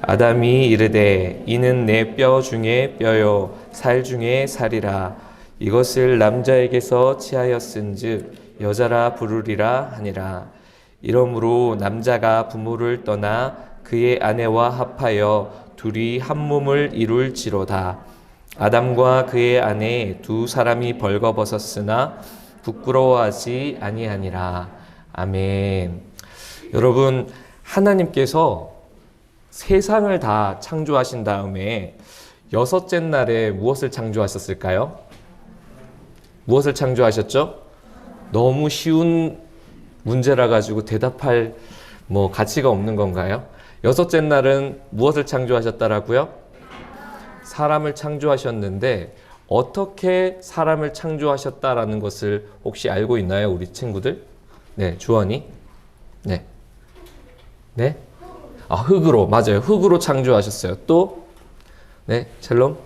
아담이 이르되 이는 내 뼈 중에 뼈요 살 중에 살이라. 이것을 남자에게서 취하였은즉 여자라 부르리라 하니라. 이러므로 남자가 부모를 떠나 그의 아내와 합하여 둘이 한 몸을 이룰지로다. 아담과 그의 아내 두 사람이 벌거벗었으나 부끄러워하지 아니하니라. 아멘. 여러분, 하나님께서 세상을 다 창조하신 다음에 여섯째 날에 무엇을 창조하셨을까요? 무엇을 창조하셨죠? 너무 쉬운 문제라 가지고 대답할 가치가 없는 건가요? 여섯째 날은 무엇을 창조하셨다라고요? 사람을 창조하셨는데 어떻게 사람을 창조하셨다라는 것을 혹시 알고 있나요, 우리 친구들? 네, 주원이. 네. 네? 흙으로, 맞아요. 흙으로 창조하셨어요. 또, 네, 첼롬?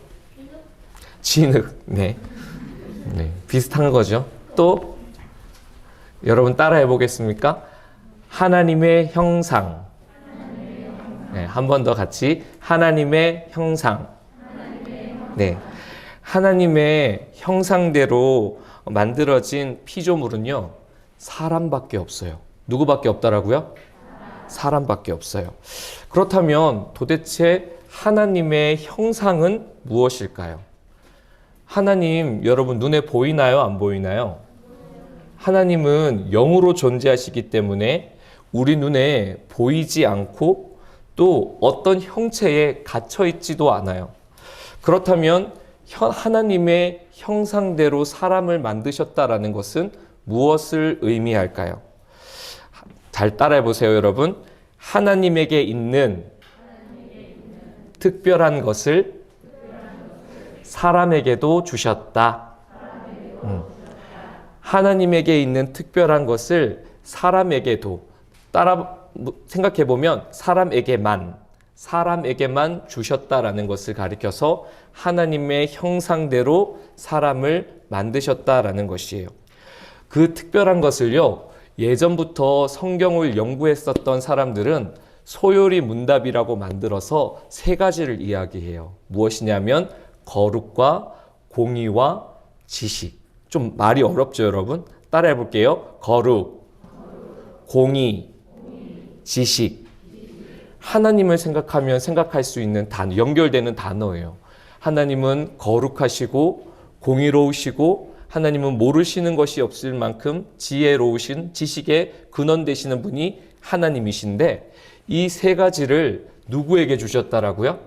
진흙. 네. 네, 비슷한 거죠. 또, 여러분 따라해 보겠습니까? 하나님의 형상. 네, 한 번 더 같이. 하나님의 형상. 네. 하나님의 형상대로 만들어진 피조물은요, 사람밖에 없어요. 누구밖에 없다라고요? 사람밖에 없어요. 그렇다면 도대체 하나님의 형상은 무엇일까요? 하나님, 여러분 눈에 보이나요? 안 보이나요? 하나님은 영으로 존재하시기 때문에 우리 눈에 보이지 않고 또 어떤 형체에 갇혀 있지도 않아요. 그렇다면 하나님의 형상대로 사람을 만드셨다라는 것은 무엇을 의미할까요? 잘 따라해 보세요, 여러분. 하나님에게 있는 특별한 것을 사람에게도 주셨다. 하나님에게 있는 특별한 것을 사람에게도, 생각해 보면 사람에게만 주셨다라는 것을 가리켜서 하나님의 형상대로 사람을 만드셨다라는 것이에요. 그 특별한 것을요, 예전부터 성경을 연구했었던 사람들은 소요리 문답이라고 만들어서 세 가지를 이야기해요. 무엇이냐면 거룩과 공의와 지식. 좀 말이 어렵죠, 여러분? 따라해 볼게요. 거룩, 공의, 지식. 하나님을 생각하면 생각할 수 있는 단어, 연결되는 단어예요. 하나님은 거룩하시고 공의로우시고 하나님은 모르시는 것이 없을 만큼 지혜로우신 지식의 근원 되시는 분이 하나님이신데 이 세 가지를 누구에게 주셨다라고요?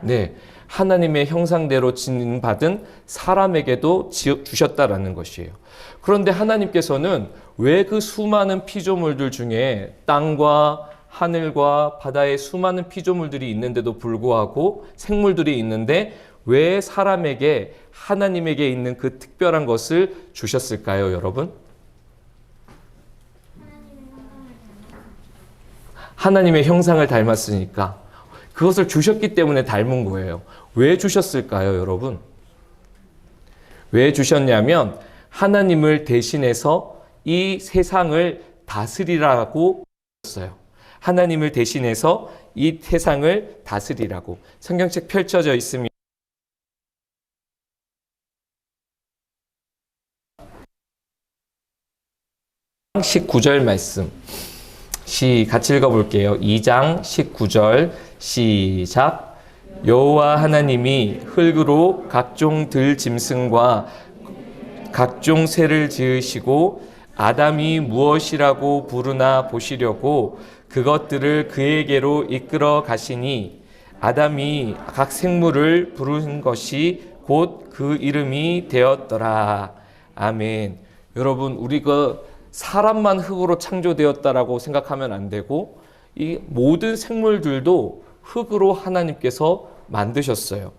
네, 하나님의 형상대로 지음받은 사람에게도 주셨다라는 것이에요. 그런데 하나님께서는 왜 그 수많은 피조물들 중에 땅과 하늘과 바다에 수많은 피조물들이 있는데도 불구하고 생물들이 있는데 왜 사람에게 하나님에게 있는 그 특별한 것을 주셨을까요, 여러분? 하나님의 형상을 닮았으니까 그것을 주셨기 때문에 닮은 거예요. 왜 주셨을까요, 여러분? 왜 주셨냐면 하나님을 대신해서 이 세상을 다스리라고 주셨어요. 하나님을 대신해서 이 세상을 다스리라고. 성경책 펼쳐져 있습니다. 19절 말씀. 같이 읽어볼게요. 2장 19절 시작. 여호와 하나님이 흙으로 각종 들짐승과 각종 새를 지으시고 아담이 무엇이라고 부르나 보시려고 그것들을 그에게로 이끌어 가시니 아담이 각 생물을 부른 것이 곧 그 이름이 되었더라. 아멘. 여러분, 우리가 사람만 흙으로 창조되었다라고 생각하면 안 되고 이 모든 생물들도 흙으로 하나님께서 만드셨어요.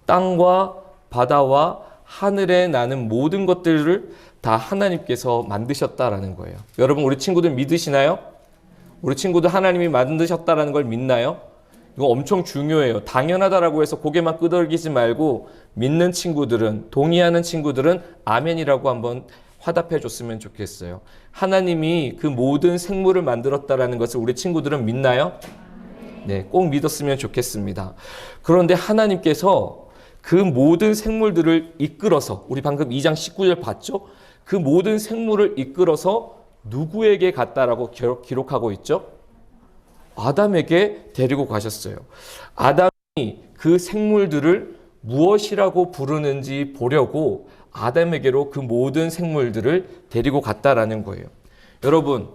땅과 바다와 하늘에 나는 모든 것들을 다 하나님께서 만드셨다라는 거예요. 여러분, 우리 친구들 믿으시나요? 우리 친구들 하나님이 만드셨다라는 걸 믿나요? 이거 엄청 중요해요. 당연하다라고 해서 고개만 끄덕이지 말고 믿는 친구들은, 동의하는 친구들은 아멘이라고 한번 화답해 줬으면 좋겠어요. 하나님이 그 모든 생물을 만들었다라는 것을 우리 친구들은 믿나요? 네, 꼭 믿었으면 좋겠습니다. 그런데 하나님께서 그 모든 생물들을 이끌어서, 우리 방금 2장 19절 봤죠? 그 모든 생물을 이끌어서 누구에게 갔다라고 기록하고 있죠? 아담에게 데리고 가셨어요. 아담이 그 생물들을 무엇이라고 부르는지 보려고 아담에게로 그 모든 생물들을 데리고 갔다라는 거예요. 여러분,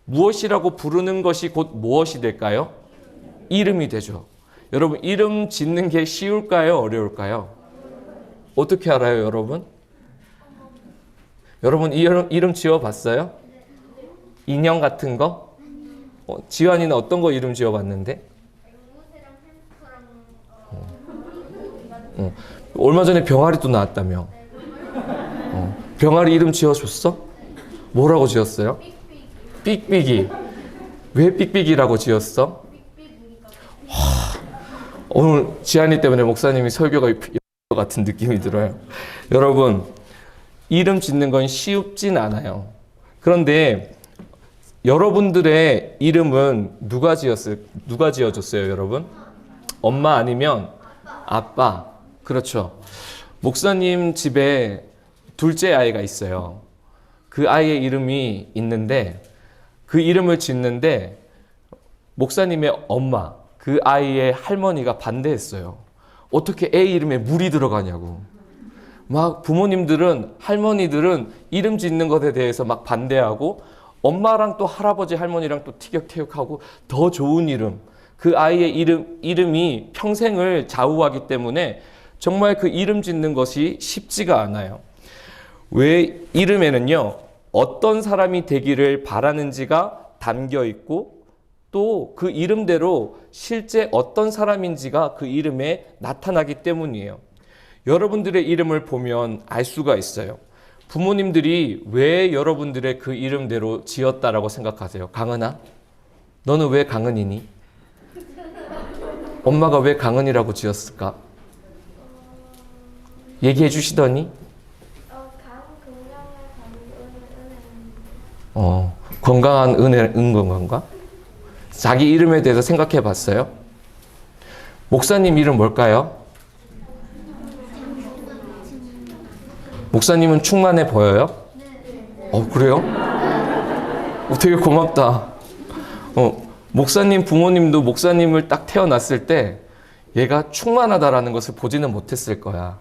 무엇이라고 부르는 것이 곧 무엇이 될까요? 이름이 되죠. 여러분, 이름 짓는 게 쉬울까요? 어려울까요? 어떻게 알아요, 여러분? 여러분, 이름 지어봤어요? 인형 같은 거? 지환이는 어떤 거 이름 지어봤는데? 얼마 전에 병아리도 나왔다며. 병아리 이름 지어줬어? 뭐라고 지었어요? 삑삑이. 왜 삑삑이라고 지었어? 오늘 지한이 때문에 목사님이 설교가 것 같은 느낌이 들어요. 여러분, 이름 짓는 건 쉽진 않아요. 그런데 여러분들의 이름은 누가 지어줬어요, 여러분? 엄마 아니면 아빠. 그렇죠. 목사님 집에 둘째 아이가 있어요. 그 아이의 이름이 있는데 그 이름을 짓는데 목사님의 엄마, 그 아이의 할머니가 반대했어요. 어떻게 애 이름에 물이 들어가냐고. 막 부모님들은, 할머니들은 이름 짓는 것에 대해서 막 반대하고 엄마랑 또 할아버지, 할머니랑 또 티격태격하고 더 좋은 이름, 그 아이의 이름이 평생을 좌우하기 때문에 정말 그 이름 짓는 것이 쉽지가 않아요. 왜 이름에는요, 어떤 사람이 되기를 바라는지가 담겨 있고 또 그 이름대로 실제 어떤 사람인지가 그 이름에 나타나기 때문이에요. 여러분들의 이름을 보면 알 수가 있어요. 부모님들이 왜 여러분들의 그 이름대로 지었다라고 생각하세요? 강은아? 너는 왜 강은이니? 엄마가 왜 강은이라고 지었을까? 얘기해 주시더니? 건강한 은혜인 건가? 자기 이름에 대해서 생각해 봤어요? 목사님 이름 뭘까요? 목사님은 충만해 보여요? 그래요? 되게 고맙다. 목사님 부모님도 목사님을 딱 태어났을 때 얘가 충만하다라는 것을 보지는 못했을 거야.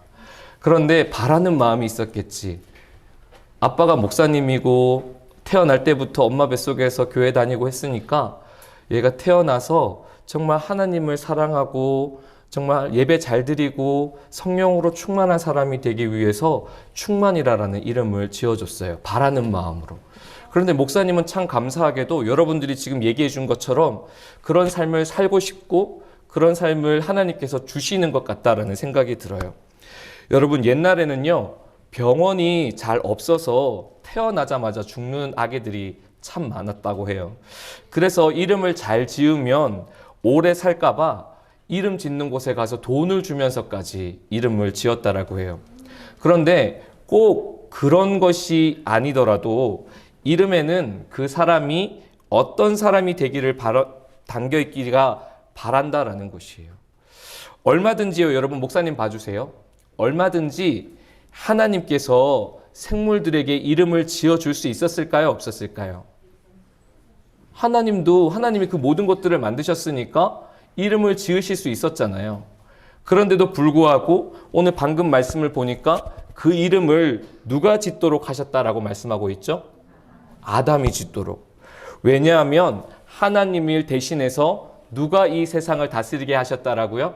그런데 바라는 마음이 있었겠지. 아빠가 목사님이고 태어날 때부터 엄마 뱃속에서 교회 다니고 했으니까 얘가 태어나서 정말 하나님을 사랑하고 정말 예배 잘 드리고 성령으로 충만한 사람이 되기 위해서 충만이라는 이름을 지어줬어요. 바라는 마음으로. 그런데 목사님은 참 감사하게도 여러분들이 지금 얘기해 준 것처럼 그런 삶을 살고 싶고 그런 삶을 하나님께서 주시는 것 같다라는 생각이 들어요. 여러분, 옛날에는요, 병원이 잘 없어서 태어나자마자 죽는 아기들이 참 많았다고 해요. 그래서 이름을 잘 지으면 오래 살까봐 이름 짓는 곳에 가서 돈을 주면서까지 이름을 지었다라고 해요. 그런데 꼭 그런 것이 아니더라도 이름에는 그 사람이 어떤 사람이 되기를 담겨 있기가 바란다라는 것이에요. 얼마든지요, 여러분, 목사님 봐주세요. 얼마든지 하나님께서 생물들에게 이름을 지어줄 수 있었을까요? 없었을까요? 하나님이 그 모든 것들을 만드셨으니까 이름을 지으실 수 있었잖아요. 그런데도 불구하고 오늘 방금 말씀을 보니까 그 이름을 누가 짓도록 하셨다라고 말씀하고 있죠? 아담이 짓도록. 왜냐하면 하나님을 대신해서 누가 이 세상을 다스리게 하셨다라고요?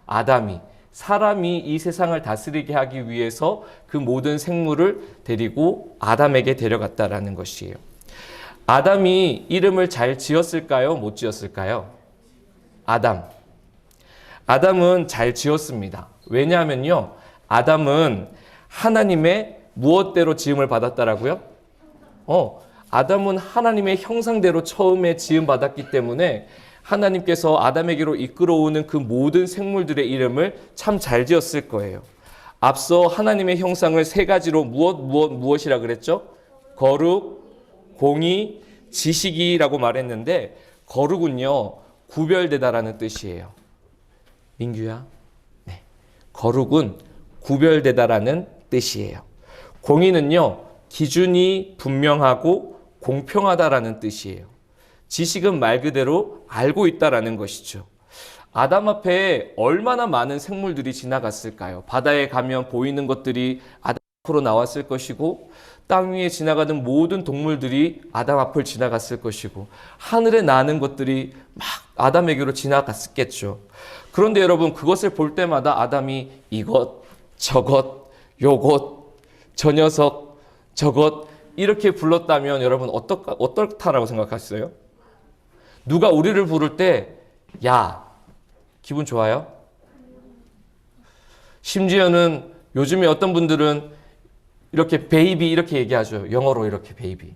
아담이. 사람이 이 세상을 다스리게 하기 위해서 그 모든 생물을 데리고 아담에게 데려갔다라는 것이에요. 아담이 이름을 잘 지었을까요? 못 지었을까요? 아담은 잘 지었습니다. 왜냐하면요, 아담은 하나님의 무엇대로 지음을 받았다라고요? 아담은 하나님의 형상대로 처음에 지음 받았기 때문에 하나님께서 아담에게로 이끌어오는 그 모든 생물들의 이름을 참 잘 지었을 거예요. 앞서 하나님의 형상을 세 가지로 무엇이라 그랬죠? 거룩, 공의, 지식이라고 말했는데, 거룩은요, 구별되다라는 뜻이에요. 민규야. 네. 거룩은 구별되다라는 뜻이에요. 공의는요, 기준이 분명하고 공평하다라는 뜻이에요. 지식은 말 그대로 알고 있다라는 것이죠. 아담 앞에 얼마나 많은 생물들이 지나갔을까요? 바다에 가면 보이는 것들이 아담 앞으로 나왔을 것이고, 땅 위에 지나가는 모든 동물들이 아담 앞을 지나갔을 것이고, 하늘에 나는 것들이 막 아담에게로 지나갔겠죠. 그런데 여러분, 그것을 볼 때마다 아담이 이것, 저것, 요것, 저 녀석, 저것 이렇게 불렀다면 여러분 어떻다라고 생각하셨어요? 누가 우리를 부를 때 야, 기분 좋아요? 심지어는 요즘에 어떤 분들은 이렇게 베이비 이렇게 얘기하죠. 영어로 이렇게 베이비.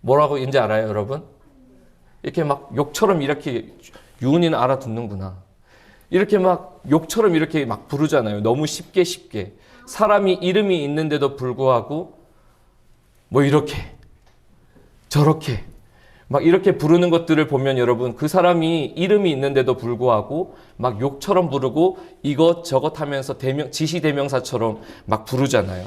뭐라고 인지 알아요, 여러분? 이렇게 막 욕처럼 이렇게 유은이는 알아듣는구나. 이렇게 막 욕처럼 이렇게 막 부르잖아요. 너무 쉽게. 사람이 이름이 있는데도 불구하고 뭐 이렇게 저렇게 막 이렇게 부르는 것들을 보면 여러분, 그 사람이 이름이 있는데도 불구하고 막 욕처럼 부르고 이것저것 하면서 지시대명사처럼 막 부르잖아요.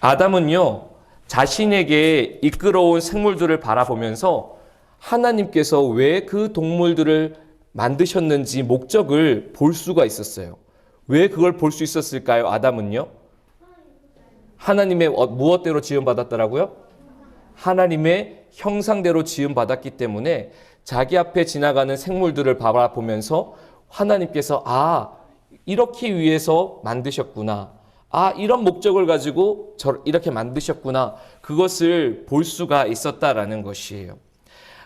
아담은요, 자신에게 이끌어온 생물들을 바라보면서 하나님께서 왜 그 동물들을 만드셨는지 목적을 볼 수가 있었어요. 왜 그걸 볼 수 있었을까요? 아담은요? 하나님의 무엇대로 지음받았더라고요? 하나님의 형상대로 지음받았기 때문에 자기 앞에 지나가는 생물들을 바라보면서 하나님께서 이렇게 위해서 만드셨구나. 이런 목적을 가지고 이렇게 만드셨구나. 그것을 볼 수가 있었다라는 것이에요.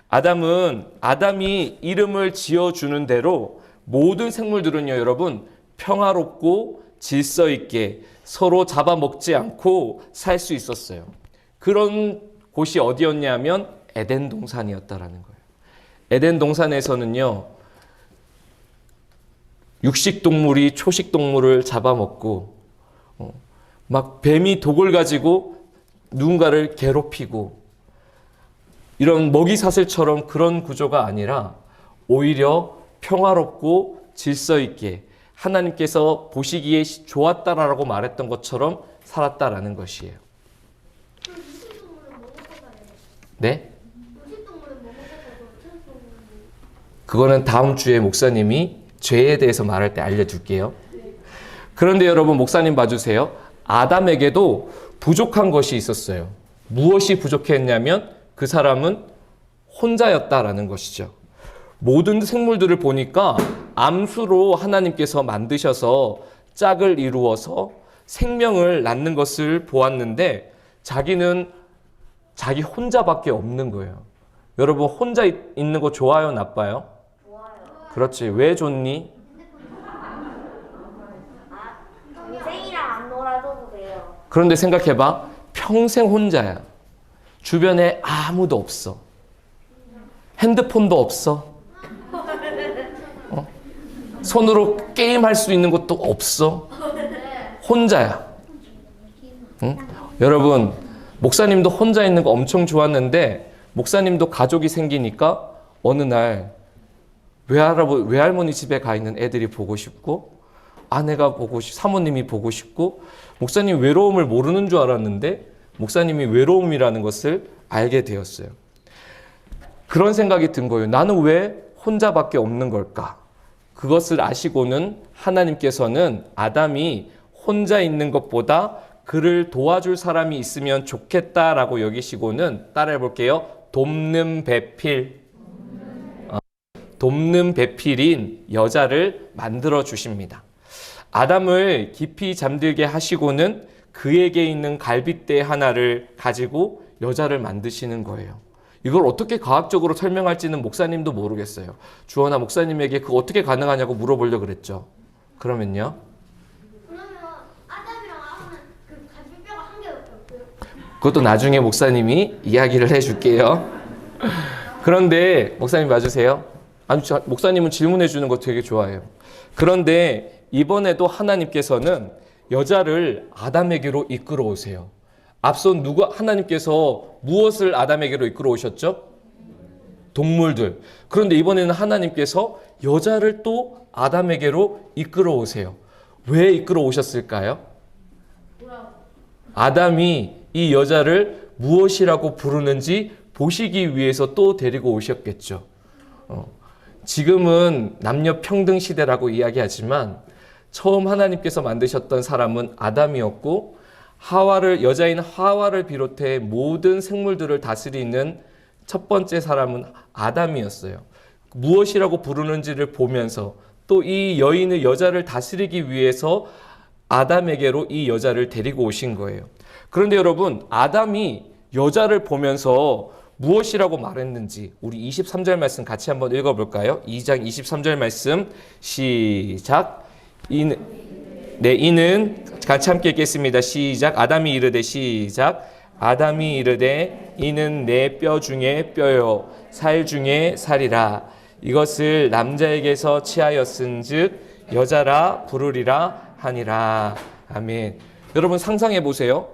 아담이 이름을 지어주는 대로 모든 생물들은요, 여러분, 평화롭고 질서 있게 서로 잡아먹지 않고 살 수 있었어요. 그런 곳이 어디였냐면 에덴 동산이었다라는 거예요. 에덴 동산에서는요, 육식 동물이 초식 동물을 잡아먹고, 막 뱀이 독을 가지고 누군가를 괴롭히고, 이런 먹이사슬처럼 그런 구조가 아니라 오히려 평화롭고 질서 있게 하나님께서 보시기에 좋았다라고 말했던 것처럼 살았다라는 것이에요. 네? 그거는 다음 주에 목사님이 죄에 대해서 말할 때 알려줄게요. 그런데 여러분, 목사님 봐주세요. 아담에게도 부족한 것이 있었어요. 무엇이 부족했냐면 그 사람은 혼자였다라는 것이죠. 모든 생물들을 보니까 암수로 하나님께서 만드셔서 짝을 이루어서 생명을 낳는 것을 보았는데 자기는 자기 혼자밖에 없는 거예요. 여러분, 혼자 있는 거 좋아요, 나빠요? 좋아요. 그렇지. 왜 좋니? 동생이랑 안 놀아줘도 돼요. 그런데 생각해봐. 평생 혼자야. 주변에 아무도 없어. 핸드폰도 없어. 손으로 게임할 수 있는 것도 없어. 혼자야. 응? 여러분, 목사님도 혼자 있는 거 엄청 좋았는데 목사님도 가족이 생기니까 어느 날 외할머니 집에 가 있는 애들이 보고 싶고 아내가 보고 싶고 사모님이 보고 싶고 목사님 외로움을 모르는 줄 알았는데 목사님이 외로움이라는 것을 알게 되었어요. 그런 생각이 든 거예요. 나는 왜 혼자밖에 없는 걸까? 그것을 아시고는 하나님께서는 아담이 혼자 있는 것보다 그를 도와줄 사람이 있으면 좋겠다라고 여기시고는 따라해 볼게요. 돕는 배필. 돕는 배필인 여자를 만들어 주십니다. 아담을 깊이 잠들게 하시고는 그에게 있는 갈빗대 하나를 가지고 여자를 만드시는 거예요. 이걸 어떻게 과학적으로 설명할지는 목사님도 모르겠어요. 주원아 목사님에게 그거 어떻게 가능하냐고 물어보려고 그랬죠. 그러면요. 그러면 아담이랑 하와는 그 갈비뼈가 한 개였다고요? 그것도 나중에 목사님이 이야기를 해줄게요. 그런데 목사님 봐주세요. 아니, 목사님은 질문해 주는 거 되게 좋아해요. 그런데 이번에도 하나님께서는 여자를 아담에게로 이끌어 오세요. 앞선 하나님께서 무엇을 아담에게로 이끌어 오셨죠? 동물들. 그런데 이번에는 하나님께서 여자를 또 아담에게로 이끌어 오세요. 왜 이끌어 오셨을까요? 아담이 이 여자를 무엇이라고 부르는지 보시기 위해서 또 데리고 오셨겠죠. 지금은 남녀 평등 시대라고 이야기하지만 처음 하나님께서 만드셨던 사람은 아담이었고 여자인 하와를 비롯해 모든 생물들을 다스리는 첫 번째 사람은 아담이었어요. 무엇이라고 부르는지를 보면서 또 이 여자를 다스리기 위해서 아담에게로 이 여자를 데리고 오신 거예요. 그런데 여러분, 아담이 여자를 보면서 무엇이라고 말했는지 우리 23절 말씀 같이 한번 읽어볼까요? 2장 23절 말씀 시작. 이는 같이 함께 읽겠습니다. 시작. 아담이 이르되 시작. 아담이 이르되 이는 내 뼈 중에 뼈요 살 중에 살이라. 이것을 남자에게서 취하였은즉 여자라 부르리라 하니라. 아멘. 여러분 상상해 보세요.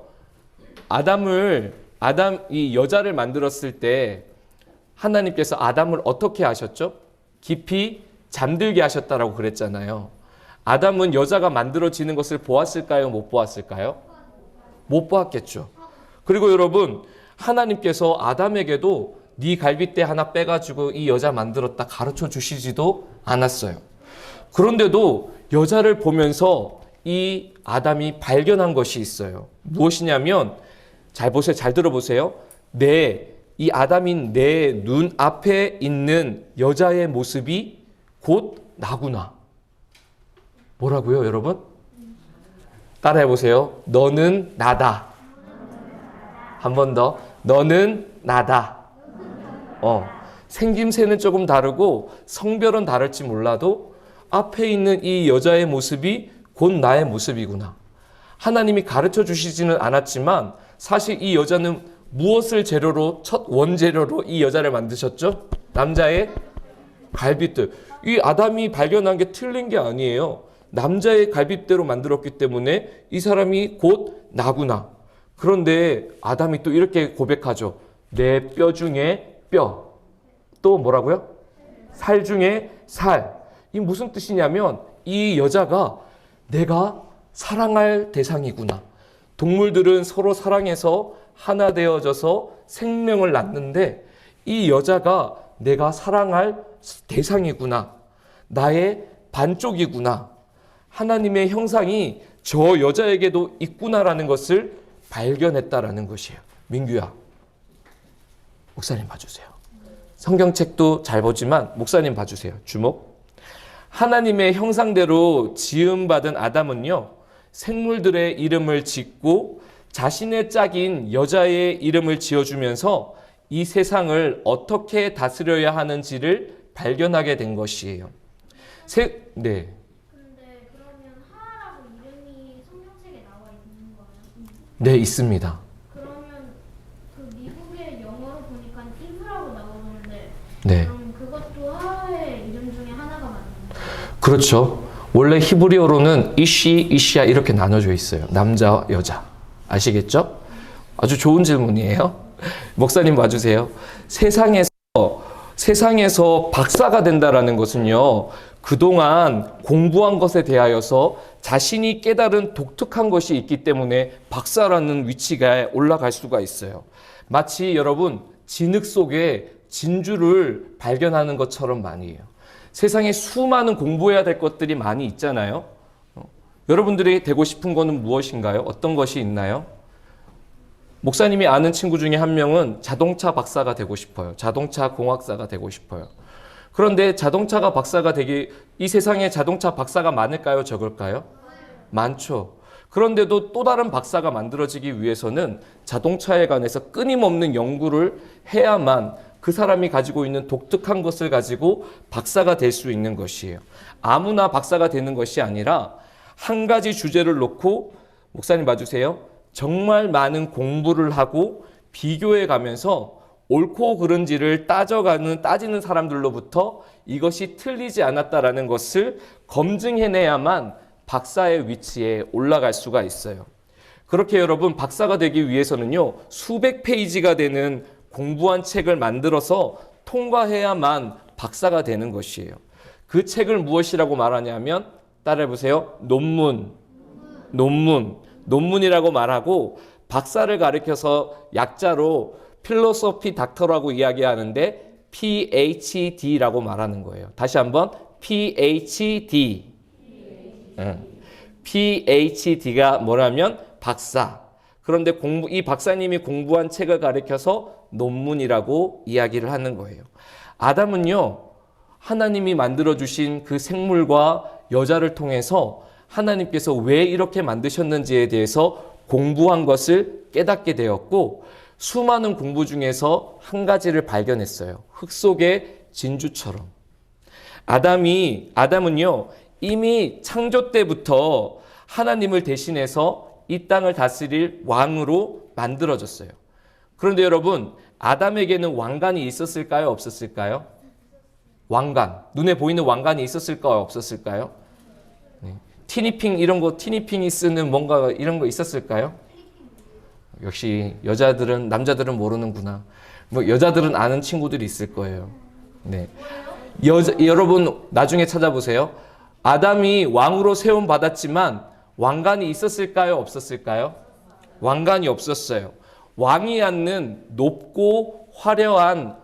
이 여자를 만들었을 때 하나님께서 아담을 어떻게 하셨죠? 깊이 잠들게 하셨다라고 그랬잖아요. 아담은 여자가 만들어지는 것을 보았을까요? 못 보았을까요? 못 보았겠죠. 그리고 여러분, 하나님께서 아담에게도 네 갈빗대 하나 빼가지고 이 여자 만들었다 가르쳐 주시지도 않았어요. 그런데도 여자를 보면서 이 아담이 발견한 것이 있어요. 무엇이냐면 잘 보세요. 잘 들어보세요. 이 아담인 내 눈 앞에 있는 여자의 모습이 곧 나구나. 뭐라고요, 여러분? 따라해 보세요. 너는 나다. 한 번 더. 너는 나다. 생김새는 조금 다르고 성별은 다를지 몰라도 앞에 있는 이 여자의 모습이 곧 나의 모습이구나. 하나님이 가르쳐 주시지는 않았지만 사실 이 여자는 무엇을 첫 원재료로 이 여자를 만드셨죠? 남자의 갈빗대. 이 아담이 발견한 게 틀린 게 아니에요. 남자의 갈빗대로 만들었기 때문에 이 사람이 곧 나구나. 그런데 아담이 또 이렇게 고백하죠. 내 뼈 중에 뼈. 또 뭐라고요? 살 중에 살. 이 무슨 뜻이냐면 이 여자가 내가 사랑할 대상이구나. 동물들은 서로 사랑해서 하나 되어져서 생명을 낳는데 이 여자가 내가 사랑할 대상이구나. 나의 반쪽이구나. 하나님의 형상이 저 여자에게도 있구나라는 것을 발견했다라는 것이에요. 민규야, 목사님 봐주세요. 성경책도 잘 보지만 목사님 봐주세요. 주목. 하나님의 형상대로 지음받은 아담은요, 생물들의 이름을 짓고 자신의 짝인 여자의 이름을 지어주면서 이 세상을 어떻게 다스려야 하는지를 발견하게 된 것이에요. 근데 그러면 하라고 이름이 성경책에 나와 있는 거예요? 네, 있습니다. 그러면 그 미국의 영어로 보니까 이브라고 나오는데 네. 그럼 그것도 하의 이름 중에 하나가 맞는 거예요? 그렇죠. 원래 히브리어로는 이시야 이렇게 나눠져 있어요. 남자, 여자. 아시겠죠? 아주 좋은 질문이에요. 목사님 봐주세요. 세상에서 박사가 된다라는 것은요, 그동안 공부한 것에 대하여서 자신이 깨달은 독특한 것이 있기 때문에 박사라는 위치가 올라갈 수가 있어요. 마치 여러분, 진흙 속에 진주를 발견하는 것처럼 말이에요. 세상에 수많은 공부해야 될 것들이 많이 있잖아요. 여러분들이 되고 싶은 거는 무엇인가요? 어떤 것이 있나요? 목사님이 아는 친구 중에 한 명은 자동차 박사가 되고 싶어요. 자동차 공학사가 되고 싶어요. 그런데 자동차가 박사가 이 세상에 자동차 박사가 많을까요? 적을까요? 많죠. 그런데도 또 다른 박사가 만들어지기 위해서는 자동차에 관해서 끊임없는 연구를 해야만 그 사람이 가지고 있는 독특한 것을 가지고 박사가 될 수 있는 것이에요. 아무나 박사가 되는 것이 아니라 한 가지 주제를 놓고, 목사님 봐주세요. 정말 많은 공부를 하고 비교해 가면서 옳고 그른지를 따지는 사람들로부터 이것이 틀리지 않았다라는 것을 검증해내야만 박사의 위치에 올라갈 수가 있어요. 그렇게 여러분, 박사가 되기 위해서는요, 수백 페이지가 되는 공부한 책을 만들어서 통과해야만 박사가 되는 것이에요. 그 책을 무엇이라고 말하냐면 따라해보세요. 논문이라고 말하고 박사를 가리켜서 약자로 필로소피 닥터라고 이야기하는데 PhD라고 말하는 거예요. 다시 한번 PhD. PhD가 뭐냐면 박사. 그런데 이 박사님이 공부한 책을 가리켜서 논문이라고 이야기를 하는 거예요. 아담은요, 하나님이 만들어주신 그 생물과 여자를 통해서 하나님께서 왜 이렇게 만드셨는지에 대해서 공부한 것을 깨닫게 되었고, 수많은 공부 중에서 한 가지를 발견했어요. 흙 속의 진주처럼. 아담은요, 이미 창조 때부터 하나님을 대신해서 이 땅을 다스릴 왕으로 만들어졌어요. 그런데 여러분, 아담에게는 왕관이 있었을까요? 없었을까요? 왕관. 눈에 보이는 왕관이 있었을까요? 없었을까요? 네. 티니핑이 쓰는 뭔가 이런 거 있었을까요? 역시 남자들은 모르는구나. 뭐 여자들은 아는 친구들이 있을 거예요. 네. 여러분 나중에 찾아보세요. 아담이 왕으로 세움 받았지만 왕관이 있었을까요? 없었을까요? 왕관이 없었어요. 왕이 앉는 높고 화려한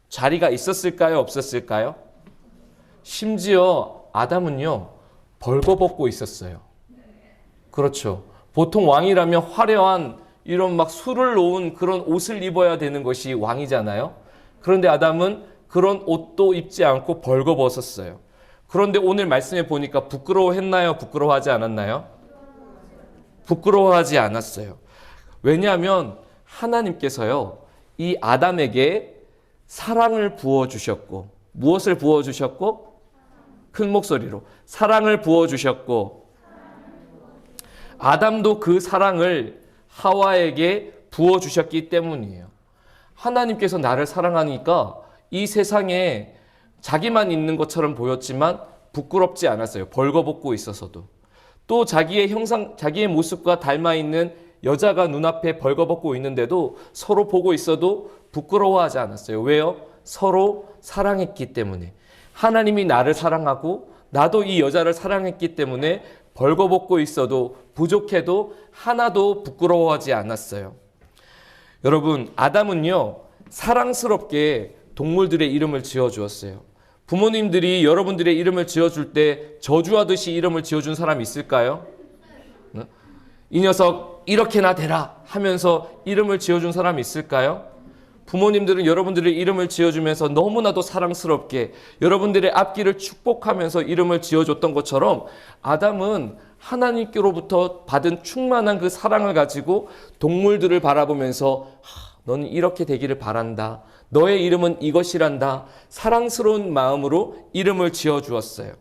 자리가 있었을까요? 없었을까요? 심지어 아담은요, 벌거벗고 있었어요. 그렇죠. 보통 왕이라면 화려한 이런 막 술을 놓은 그런 옷을 입어야 되는 것이 왕이잖아요. 그런데 아담은 그런 옷도 입지 않고 벌거벗었어요. 그런데 오늘 말씀에 보니까 부끄러워했나요? 부끄러워하지 않았나요? 부끄러워하지 않았어요. 왜냐하면 하나님께서요, 이 아담에게 사랑을 부어주셨고, 무엇을 부어주셨고? 큰 목소리로 사랑을 부어주셨고, 아담도 그 사랑을 하와에게 부어주셨기 때문이에요. 하나님께서 나를 사랑하니까 이 세상에 자기만 있는 것처럼 보였지만 부끄럽지 않았어요. 벌거벗고 있어서도. 또 자기의 모습과 닮아 있는 여자가 눈앞에 벌거벗고 있는데도 서로 보고 있어도 부끄러워하지 않았어요. 왜요? 서로 사랑했기 때문에. 하나님이 나를 사랑하고 나도 이 여자를 사랑했기 때문에 벌거벗고 있어도 부족해도 하나도 부끄러워하지 않았어요. 여러분, 아담은요, 사랑스럽게 동물들의 이름을 지어주었어요. 부모님들이 여러분들의 이름을 지어줄 때 저주하듯이 이름을 지어준 사람이 있을까요? 이 녀석 이렇게나 되라 하면서 이름을 지어준 사람이 있을까요? 부모님들은 여러분들의 이름을 지어주면서 너무나도 사랑스럽게 여러분들의 앞길을 축복하면서 이름을 지어줬던 것처럼 아담은 하나님께로부터 받은 충만한 그 사랑을 가지고 동물들을 바라보면서 너는 이렇게 되기를 바란다. 너의 이름은 이것이란다. 사랑스러운 마음으로 이름을 지어주었어요.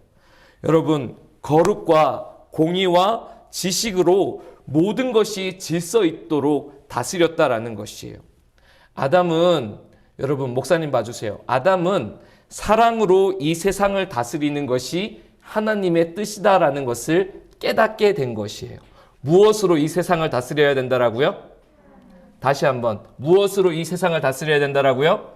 여러분, 거룩과 공의와 지식으로 모든 것이 질서 있도록 다스렸다라는 것이에요. 아담은, 여러분 목사님 봐주세요. 아담은 사랑으로 이 세상을 다스리는 것이 하나님의 뜻이다라는 것을 깨닫게 된 것이에요. 무엇으로 이 세상을 다스려야 된다라고요? 다시 한번, 무엇으로 이 세상을 다스려야 된다라고요?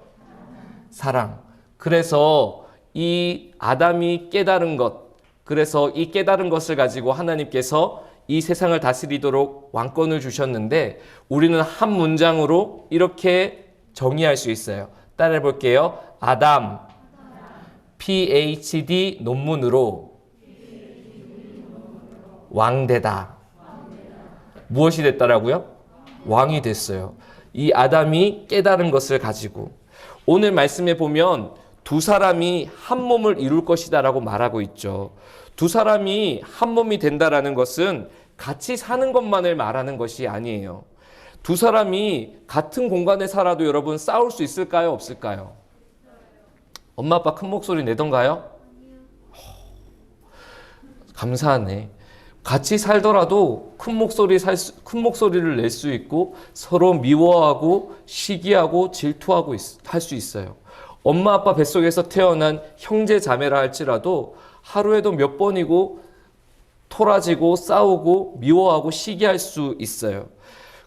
사랑. 그래서 이 아담이 깨달은 것, 그래서 이 깨달은 것을 가지고 하나님께서 이 세상을 다스리도록 왕권을 주셨는데 우리는 한 문장으로 이렇게 정의할 수 있어요. 따라해 볼게요. 아담, PhD 논문으로 왕되다. 무엇이 됐다라고요? 왕이 됐어요. 이 아담이 깨달은 것을 가지고. 오늘 말씀에 보면 두 사람이 한 몸을 이룰 것이다라고 말하고 있죠. 두 사람이 한 몸이 된다라는 것은 같이 사는 것만을 말하는 것이 아니에요. 두 사람이 같은 공간에 살아도 여러분 싸울 수 있을까요? 없을까요? 엄마 아빠 큰 목소리 내던가요? 감사하네. 같이 살더라도 큰 목소리를 낼 수 있고 서로 미워하고 시기하고 질투하고 할 수 있어요. 엄마 아빠 뱃속에서 태어난 형제 자매라 할지라도 하루에도 몇 번이고 토라지고 싸우고 미워하고 시기할 수 있어요.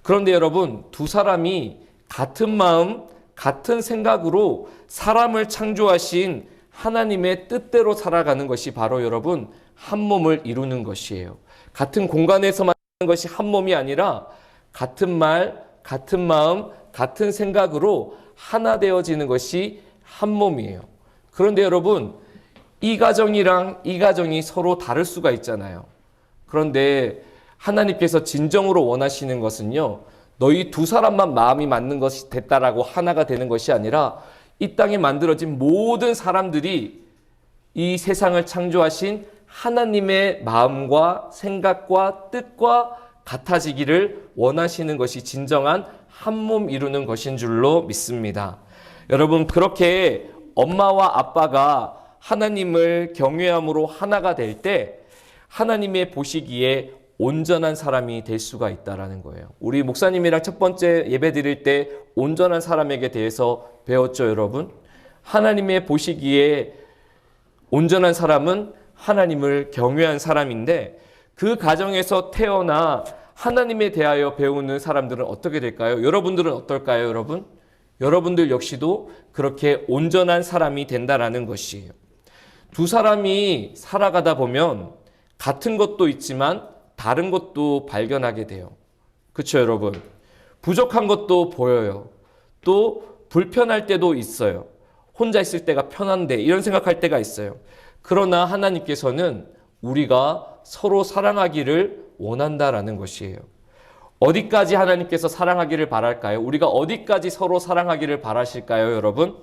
그런데 여러분, 두 사람이 같은 마음, 같은 생각으로 사람을 창조하신 하나님의 뜻대로 살아가는 것이 바로 여러분 한 몸을 이루는 것이에요. 같은 공간에서만 하는 것이 한 몸이 아니라 같은 말, 같은 마음, 같은 생각으로 하나 되어지는 것이 한 몸이에요. 그런데 여러분, 이 가정이랑 이 가정이 서로 다를 수가 있잖아요. 그런데 하나님께서 진정으로 원하시는 것은요, 너희 두 사람만 마음이 맞는 것이 됐다라고 하나가 되는 것이 아니라 이 땅에 만들어진 모든 사람들이 이 세상을 창조하신 하나님의 마음과 생각과 뜻과 같아지기를 원하시는 것이 진정한 한 몸 이루는 것인 줄로 믿습니다. 여러분, 그렇게 엄마와 아빠가 하나님을 경외함으로 하나가 될 때 하나님의 보시기에 온전한 사람이 될 수가 있다라는 거예요. 우리 목사님이랑 첫 번째 예배 드릴 때 온전한 사람에게 대해서 배웠죠, 여러분. 하나님의 보시기에 온전한 사람은 하나님을 경외한 사람인데 그 가정에서 태어나 하나님에 대하여 배우는 사람들은 어떻게 될까요? 여러분들은 어떨까요, 여러분? 여러분들 역시도 그렇게 온전한 사람이 된다라는 것이에요. 두 사람이 살아가다 보면 같은 것도 있지만 다른 것도 발견하게 돼요. 그렇죠, 여러분? 부족한 것도 보여요. 또 불편할 때도 있어요. 혼자 있을 때가 편한데 이런 생각할 때가 있어요. 그러나 하나님께서는 우리가 서로 사랑하기를 원한다라는 것이에요. 어디까지 하나님께서 사랑하기를 바랄까요? 우리가 어디까지 서로 사랑하기를 바라실까요, 여러분?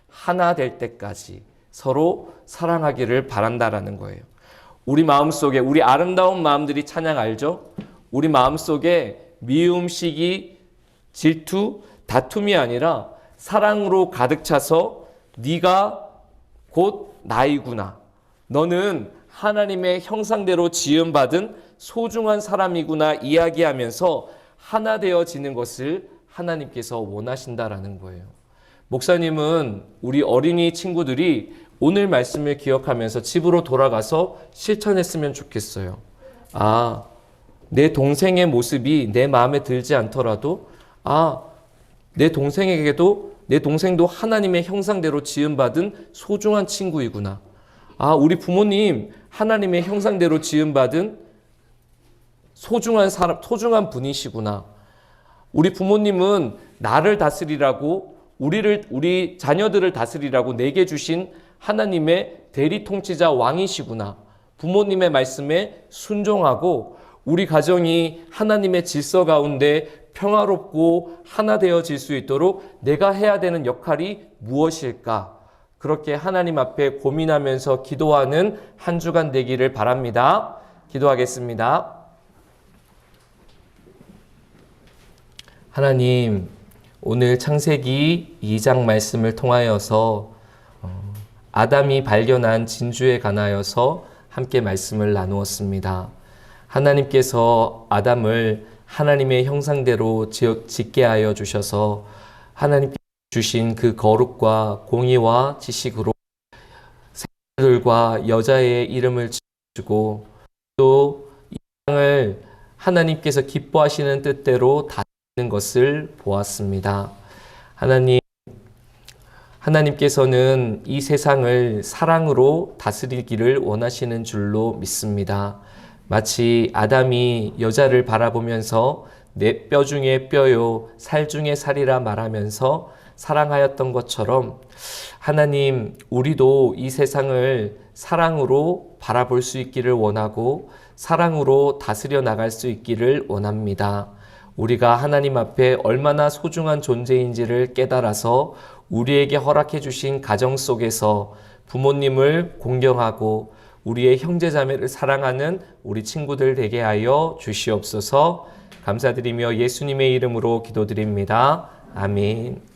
하나 될 때까지 서로 사랑하기를 바란다라는 거예요. 우리 마음속에, 우리 아름다운 마음들이 찬양 알죠? 우리 마음속에 미움, 시기, 질투, 다툼이 아니라 사랑으로 가득 차서 네가 곧 나이구나. 너는 하나님의 형상대로 지음받은 소중한 사람이구나 이야기하면서 하나 되어지는 것을 하나님께서 원하신다라는 거예요. 목사님은 우리 어린이 친구들이 오늘 말씀을 기억하면서 집으로 돌아가서 실천했으면 좋겠어요. 아, 내 동생의 모습이 내 마음에 들지 않더라도 내 동생도 하나님의 형상대로 지음받은 소중한 친구이구나. 우리 부모님 하나님의 형상대로 지음받은 소중한 사람, 소중한 분이시구나. 우리 부모님은 나를 다스리라고 우리 자녀들을 다스리라고 내게 주신 하나님의 대리 통치자 왕이시구나. 부모님의 말씀에 순종하고 우리 가정이 하나님의 질서 가운데 평화롭고 하나 되어질 수 있도록 내가 해야 되는 역할이 무엇일까? 그렇게 하나님 앞에 고민하면서 기도하는 한 주간 되기를 바랍니다. 기도하겠습니다. 하나님, 오늘 창세기 2장 말씀을 통하여서 아담이 발견한 진주에 관하여서 함께 말씀을 나누었습니다. 하나님께서 아담을 하나님의 형상대로 짓게 하여 주셔서 하나님께 주신 그 거룩과 공의와 지식으로 새들과 여자의 이름을 지어주고 또 이 땅을 하나님께서 기뻐하시는 뜻대로 다스리는 것을 보았습니다. 하나님께서는 이 세상을 사랑으로 다스리기를 원하시는 줄로 믿습니다. 마치 아담이 여자를 바라보면서 내 뼈 중에 뼈요 살 중에 살이라 말하면서 사랑하였던 것처럼 하나님, 우리도 이 세상을 사랑으로 바라볼 수 있기를 원하고 사랑으로 다스려 나갈 수 있기를 원합니다. 우리가 하나님 앞에 얼마나 소중한 존재인지를 깨달아서 우리에게 허락해 주신 가정 속에서 부모님을 공경하고 우리의 형제자매를 사랑하는 우리 친구들 되게 하여 주시옵소서. 감사드리며 예수님의 이름으로 기도드립니다. 아멘.